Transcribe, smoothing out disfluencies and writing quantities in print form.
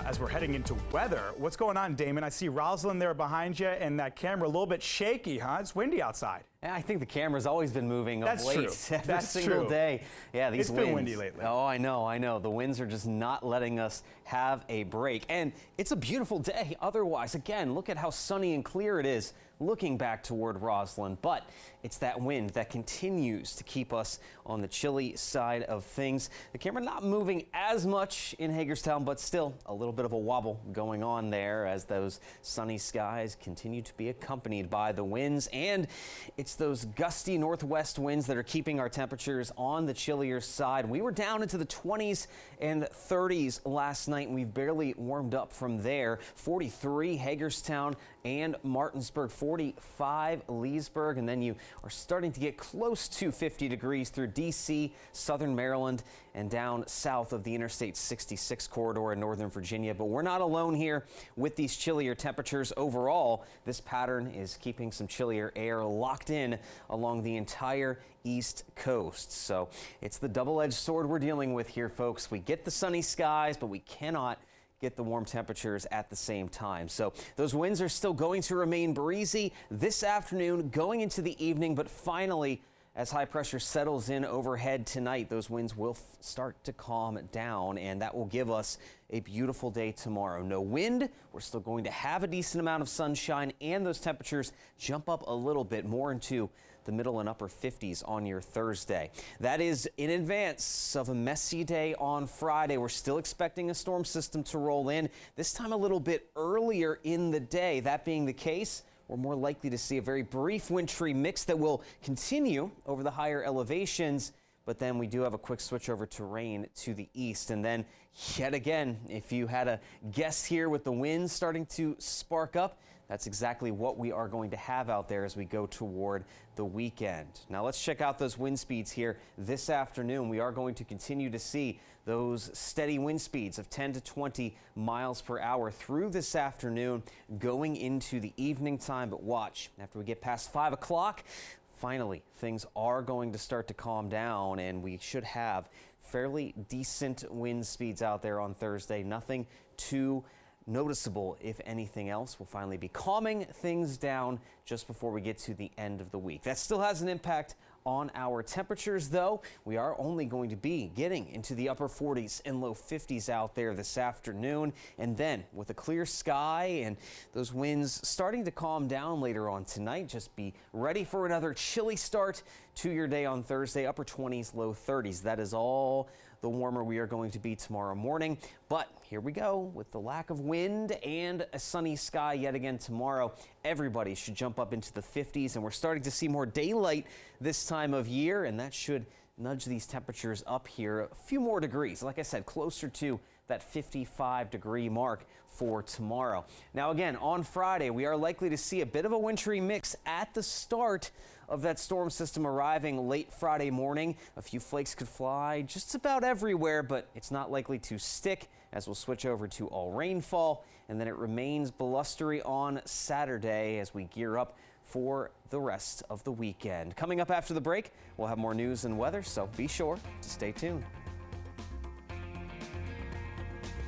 as we're heading into weather. What's going on, Damon? I see Rosalind there behind you, and that camera a little bit shaky, huh? It's windy outside. Yeah, I think the camera's always been moving of late. True. Every That's single true. day. Yeah, these winds. It's been windy lately. Oh, I know. The winds are just not letting us have a break. And it's a beautiful day otherwise. Again, look at how sunny and clear it is looking back toward Rosalind. But it's that wind that continues to keep us on the chilly side of things. The camera not moving as much in Hagerstown, but still a little bit of a wobble going on there as those sunny skies continue to be accompanied by the winds. And it's those gusty northwest winds that are keeping our temperatures on the chillier side. We were down into the 20s and 30s last night, and we've barely warmed up from there. 43 Hagerstown and Martinsburg, 45 Leesburg, and then you are starting to get close to 50 degrees through D.C., southern Maryland, and down south of the Interstate 66 corridor in northern Virginia. But we're not alone here with these chillier temperatures. Overall, this pattern is keeping some chillier air locked in along the entire East Coast. So it's the double-edged sword we're dealing with here, folks. We get the sunny skies, but we cannot get the warm temperatures at the same time. So those winds are still going to remain breezy this afternoon, going into the evening, but finally, as high pressure settles in overhead tonight, those winds will start to calm down, and that will give us a beautiful day tomorrow. No wind. We're still going to have a decent amount of sunshine, and those temperatures jump up a little bit more into the middle and upper 50s on your Thursday. That is in advance of a messy day on Friday. We're still expecting a storm system to roll in, this time a little bit earlier in the day. That being the case, we're more likely to see a very brief wintry mix that will continue over the higher elevations, but then we do have a quick switch over to rain to the east. And then yet again, if you had a guess here with the winds starting to spark up, that's exactly what we are going to have out there as we go toward the weekend. Now let's check out those wind speeds here this afternoon. We are going to continue to see those steady wind speeds of 10 to 20 miles per hour through this afternoon going into the evening time. But watch, after we get past 5 o'clock, finally, things are going to start to calm down, and we should have fairly decent wind speeds out there on Thursday. Nothing too noticeable, if anything else. Will finally be calming things down just before we get to the end of the week. That still has an impact on our temperatures, though. We are only going to be getting into the upper 40s and low 50s out there this afternoon. And then with a clear sky and those winds starting to calm down later on tonight, just be ready for another chilly start to your day on Thursday. Upper 20s, low 30s. That is all the warmer we are going to be tomorrow morning. But here we go with the lack of wind and a sunny sky yet again tomorrow. Everybody should jump up into the 50s, and we're starting to see more daylight this time of year, and that should nudge these temperatures up here a few more degrees. Like I said, closer to that 55-degree mark for tomorrow. Now again, on Friday, we are likely to see a bit of a wintry mix at the start of that storm system arriving late Friday morning. A few flakes could fly just about everywhere, but it's not likely to stick as we'll switch over to all rainfall, and then it remains blustery on Saturday as we gear up for the rest of the weekend. Coming up after the break, we'll have more news and weather, so be sure to stay tuned.